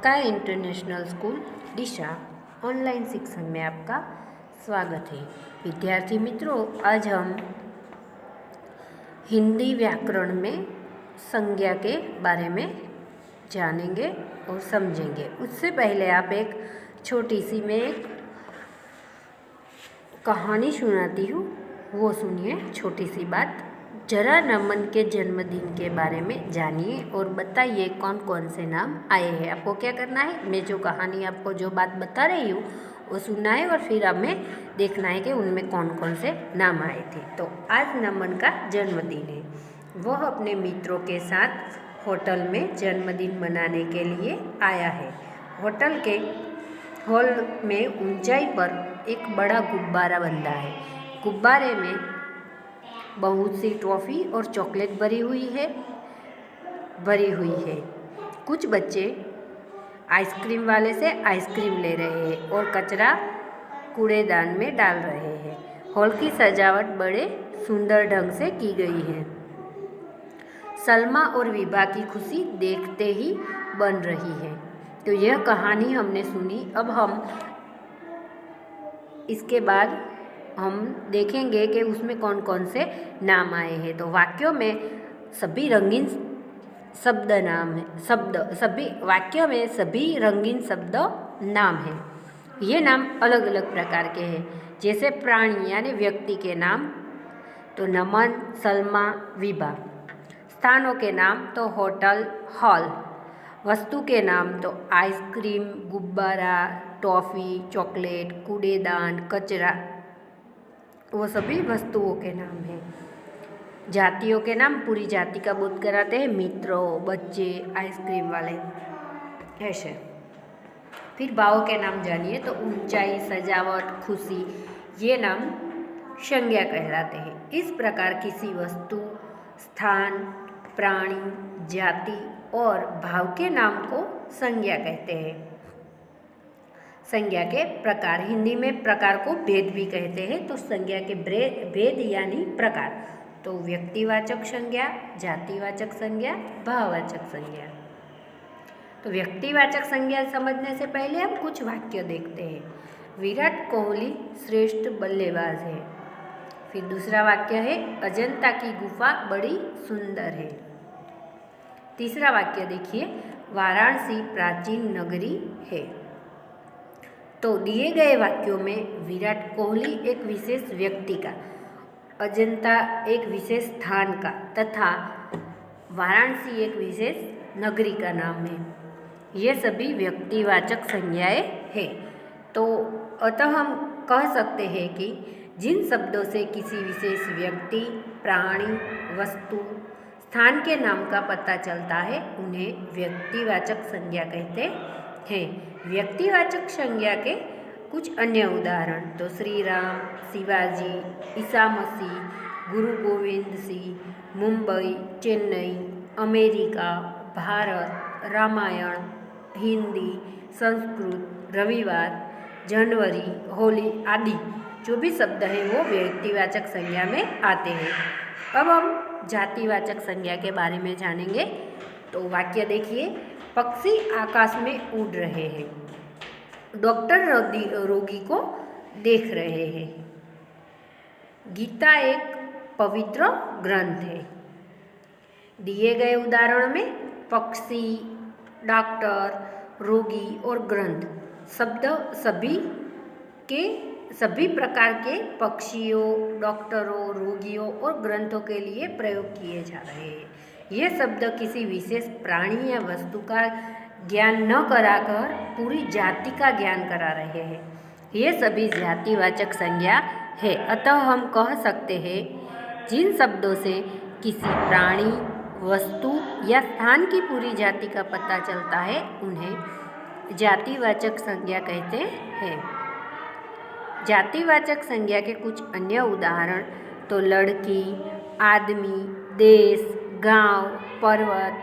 Sky international school दिशा online शिक्षण में आपका स्वागत है। विद्यार्थी मित्रों, आज हम हिंदी व्याकरण में संज्ञा के बारे में जानेंगे और समझेंगे। उससे पहले आप एक छोटी सी मैं एक कहानी सुनाती हूँ, वो सुनिए। छोटी सी बात। जरा नमन के जन्मदिन के बारे में जानिए और बताइए कौन कौन से नाम आए हैं। आपको क्या करना है, मैं जो कहानी आपको जो बात बता रही हूँ वो सुनना है और फिर हमें देखना है कि उनमें कौन कौन से नाम आए थे। तो आज नमन का जन्मदिन है। वह अपने मित्रों के साथ होटल में जन्मदिन मनाने के लिए आया है। होटल के हॉल में ऊंचाई पर एक बड़ा गुब्बारा बंधा है। गुब्बारे में बहुत सी टॉफ़ी और चॉकलेट भरी हुई है। कुछ बच्चे आइसक्रीम वाले से आइसक्रीम ले रहे हैं और कचरा कूड़ेदान में डाल रहे हैं। हॉल की सजावट बड़े सुंदर ढंग से की गई है। सलमा और विभा की खुशी देखते ही बन रही है। तो यह कहानी हमने सुनी। अब हम इसके बाद हम देखेंगे कि उसमें कौन कौन से नाम आए हैं। तो वाक्यों में सभी रंगीन शब्द नाम हैं। ये नाम अलग अलग प्रकार के हैं। जैसे प्राणी यानी व्यक्ति के नाम तो नमन, सलमा, विभा। स्थानों के नाम तो होटल, हॉल। वस्तु के नाम तो आइसक्रीम, गुब्बारा, टॉफ़ी, चॉकलेट, कूड़ेदान, कचरा, वो सभी वस्तुओं के नाम हैं। जातियों के नाम पूरी जाति का बोध कराते हैं। मित्रों, बच्चे, आइसक्रीम वाले, ऐसे। फिर भावों के नाम जानिए तो ऊंचाई, सजावट, खुशी, ये नाम संज्ञा कहलाते हैं। इस प्रकार किसी वस्तु, स्थान, प्राणी, जाति और भाव के नाम को संज्ञा कहते हैं। संज्ञा के प्रकार, हिंदी में प्रकार को भेद भी कहते हैं। तो संज्ञा के भेद यानी प्रकार तो व्यक्तिवाचक संज्ञा, जातिवाचक संज्ञा, भाववाचक संज्ञा। तो व्यक्तिवाचक संज्ञा समझने से पहले हम कुछ वाक्य देखते हैं। विराट कोहली श्रेष्ठ बल्लेबाज है। फिर दूसरा वाक्य है अजंता की गुफा बड़ी सुंदर है। तीसरा वाक्य देखिए, वाराणसी प्राचीन नगरी है। तो दिए गए वाक्यों में विराट कोहली एक विशेष व्यक्ति का, अजंता एक विशेष स्थान का तथा वाराणसी एक विशेष नगरी का नाम है। ये सभी व्यक्तिवाचक संज्ञाएं हैं। तो अतः हम कह सकते हैं कि जिन शब्दों से किसी विशेष व्यक्ति, प्राणी, वस्तु, स्थान के नाम का पता चलता है उन्हें व्यक्तिवाचक संज्ञा कहते हैं। व्यक्तिवाचक संज्ञा के कुछ अन्य उदाहरण तो श्री राम, शिवाजी, ईसा मसीह, गुरु गोविंद सिंह, मुंबई, चेन्नई, अमेरिका, भारत, रामायण, हिंदी, संस्कृत, रविवार, जनवरी, होली आदि जो भी शब्द हैं वो व्यक्तिवाचक संज्ञा में आते हैं। अब हम जातिवाचक संज्ञा के बारे में जानेंगे। तो वाक्य देखिए, पक्षी आकाश में उड़ रहे हैं। डॉक्टर रोगी को देख रहे हैं। गीता एक पवित्र ग्रंथ है। दिए गए उदाहरण में पक्षी, डॉक्टर, रोगी और ग्रंथ शब्द सभी प्रकार के पक्षियों, डॉक्टरों, रोगियों और ग्रंथों के लिए प्रयोग किए जा रहे हैं। ये शब्द किसी विशेष प्राणी या वस्तु का ज्ञान न कराकर पूरी जाति का ज्ञान करा रहे हैं। ये सभी जातिवाचक संज्ञा है। अतः हम कह सकते हैं जिन शब्दों से किसी प्राणी, वस्तु या स्थान की पूरी जाति का पता चलता है उन्हें जातिवाचक संज्ञा कहते हैं। जातिवाचक संज्ञा के कुछ अन्य उदाहरण तो लड़की, आदमी, देश, गांव, पर्वत,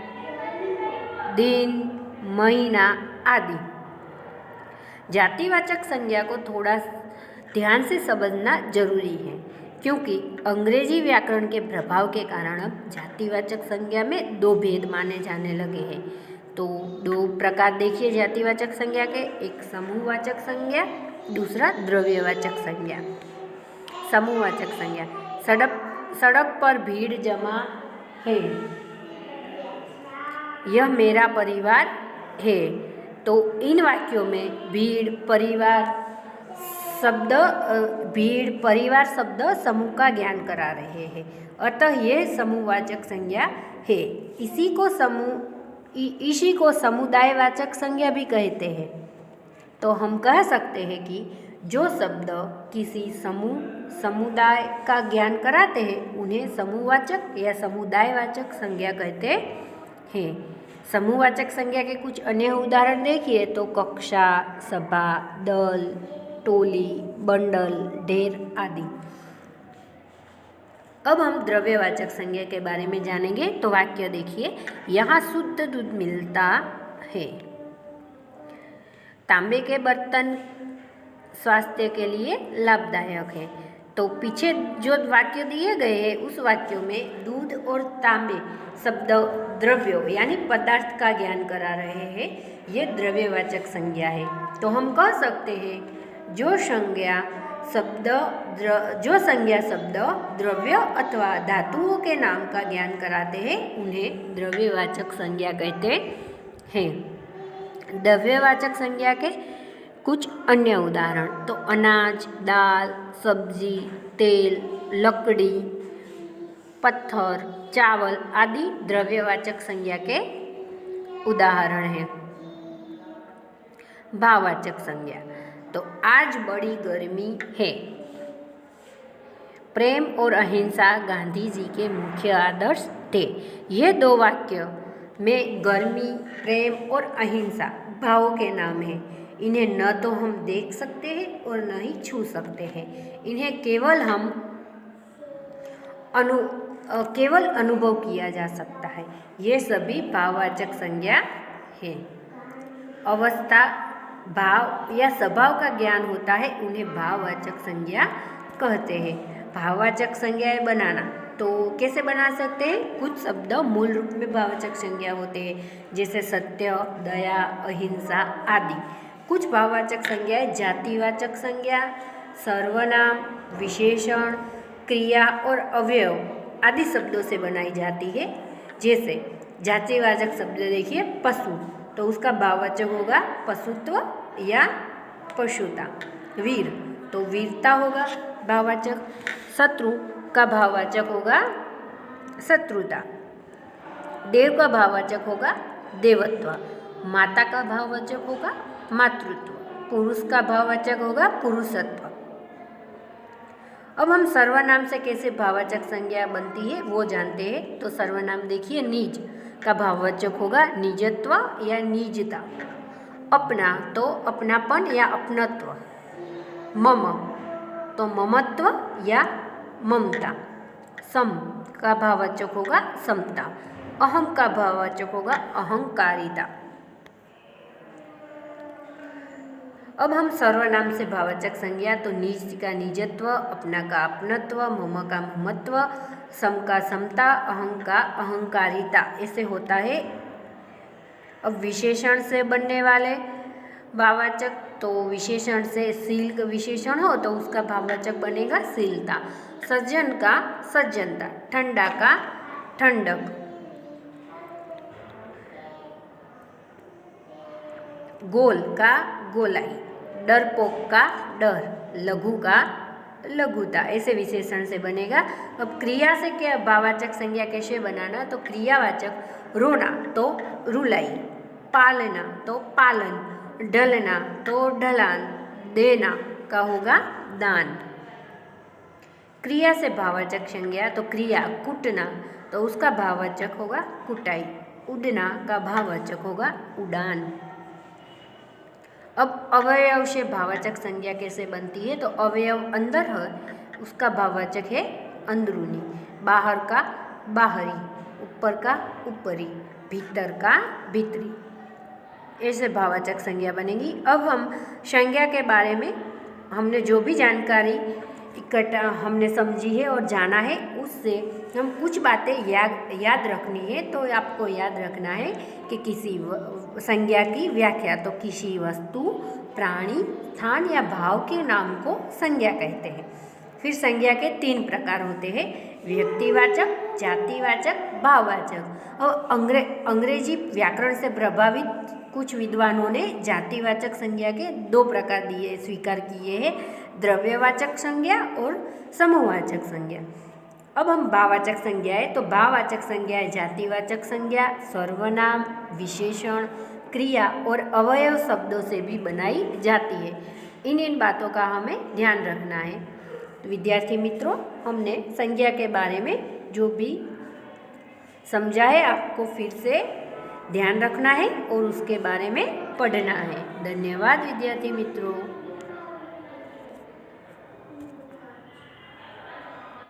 दिन, महीना आदि। जातिवाचक संज्ञा को थोड़ा ध्यान से समझना जरूरी है क्योंकि अंग्रेजी व्याकरण के प्रभाव के कारण अब जातिवाचक संज्ञा में दो भेद माने जाने लगे हैं। तो दो प्रकार देखिए जातिवाचक संज्ञा के, एक समूहवाचक संज्ञा, दूसरा द्रव्यवाचक संज्ञा। समूहवाचक संज्ञा, सड़क पर भीड़ जमा है, यह मेरा परिवार है। तो इन वाक्यों में भीड़ परिवार शब्द समूह का ज्ञान करा रहे हैं, अतः यह समूहवाचक संज्ञा है। इसी को समुदायवाचक संज्ञा भी कहते हैं। तो हम कह सकते हैं कि जो शब्द किसी समुदाय का ज्ञान कराते हैं उन्हें समूहवाचक या समुदायवाचक संज्ञा कहते हैं। समूहवाचक संज्ञा के कुछ अन्य उदाहरण देखिए तो कक्षा, सभा, दल, टोली, बंडल, ढेर आदि। अब हम द्रव्यवाचक संज्ञा के बारे में जानेंगे। तो वाक्य देखिए, यहाँ शुद्ध दूध मिलता है। तांबे के बर्तन स्वास्थ्य के लिए लाभदायक है। तो पीछे जो वाक्य दिए गए हैं उस वाक्यों में दूध और तांबे शब्द द्रव्यों यानी पदार्थ का ज्ञान करा रहे हैं। ये द्रव्यवाचक संज्ञा है। तो हम कह सकते हैं जो संज्ञा शब्द द्रव्य अथवा धातुओं के नाम का ज्ञान कराते हैं उन्हें द्रव्यवाचक संज्ञा कहते हैं। द्रव्यवाचक संज्ञा के कुछ अन्य उदाहरण तो अनाज, दाल, सब्जी, तेल, लकड़ी, पत्थर, चावल आदि द्रव्यवाचक संज्ञा के उदाहरण हैं। भाववाचक संज्ञा, तो आज बड़ी गर्मी है। प्रेम और अहिंसा गांधी जी के मुख्य आदर्श थे। ये दो वाक्य में गर्मी, प्रेम और अहिंसा भावों के नाम हैं। इन्हें न तो हम देख सकते हैं और न ही छू सकते हैं। इन्हें केवल अनुभव किया जा सकता है। ये सभी भाववाचक संज्ञा है। अवस्था, भाव या स्वभाव का ज्ञान होता है उन्हें भाववाचक संज्ञा कहते हैं। भाववाचक संज्ञाएं बनाना, तो कैसे बना सकते हैं? कुछ शब्द मूल रूप में भाववाचक संज्ञा होते हैं जैसे सत्य, दया, अहिंसा आदि। कुछ भाववाचक संज्ञाएं जातिवाचक संज्ञा, सर्वनाम, विशेषण, क्रिया और अवयव आदि शब्दों से बनाई जाती है। जैसे जातिवाचक शब्द देखिए पशु, तो उसका भाववाचक होगा पशुत्व या पशुता। वीर, तो वीरता होगा भाववाचक। शत्रु का भाववाचक होगा शत्रुता। देव का भाववाचक होगा देवत्व। माता का भाववाचक होगा मातृत्व। पुरुष का भाववाचक होगा पुरुषत्व। अब हम सर्वनाम से कैसे भाववाचक संज्ञा बनती है वो जानते हैं। तो सर्वनाम देखिए, निज का भाववाचक होगा निजत्व या निजता। अपना, तो अपनापन या अपनत्व। मम, तो ममत्व या ममता। सम का भाववाचक होगा समता। अहम का भाववाचक होगा अहंकारिता। अब हम सर्वनाम से भाववाचक संज्ञा, तो निज का निजत्व, अपना का अपनत्व, मम का ममत्व, सम का समता, अहं का अहंकारिता ऐसे होता है। अब विशेषण से बनने वाले भाववाचक, तो विशेषण से शील का विशेषण हो तो उसका भाववाचक बनेगा शीलता। सज्जन का सज्जनता। ठंडा का ठंडक। गोल का गोलाई। डरपोक का डर। लघु का लघुता। ऐसे विशेषण से बनेगा। अब क्रिया से क्या भाववाचक संज्ञा कैसे बनाना? तो क्रियावाचक रोना तो रुलाई, पालना तो पालन, ढलना तो ढलान, देना का होगा दान। क्रिया से भाववाचक संज्ञा, तो क्रिया कूटना, तो उसका भाववाचक होगा कुटाई। उड़ना का भाववाचक होगा उड़ान। अब अवयव से भाववाचक संज्ञा कैसे बनती है? तो अवयव अंदर है, उसका भाववाचक है अंदरूनी। बाहर का बाहरी, ऊपर का ऊपरी, भीतर का भीतरी, ऐसे भाववाचक संज्ञा बनेगी। अब हम संज्ञा के बारे में हमने जो भी जानकारी इकट्ठा हमने समझी है और जाना है, उससे हम कुछ बातें याद रखनी है। तो आपको याद रखना है कि किसी संज्ञा की व्याख्या, तो किसी वस्तु, प्राणी, स्थान या भाव के नाम को संज्ञा कहते हैं। फिर संज्ञा के 3 प्रकार होते हैं, व्यक्तिवाचक, जातिवाचक, भाववाचक। और अंग्रेजी व्याकरण से प्रभावित कुछ विद्वानों ने जातिवाचक संज्ञा के 2 प्रकार स्वीकार किए हैं, द्रव्यवाचक संज्ञा और समूहवाचक संज्ञा। अब हम भाववाचक संज्ञा है, तो भाववाचक संज्ञा है जातिवाचक संज्ञा सर्वनाम, विशेषण, क्रिया और अवयव शब्दों से भी बनाई जाती है। इन बातों का हमें ध्यान रखना है। तो विद्यार्थी मित्रों, हमने संज्ञा के बारे में जो भी समझा है आपको फिर से ध्यान रखना है और उसके बारे में पढ़ना है। धन्यवाद विद्यार्थी मित्रों।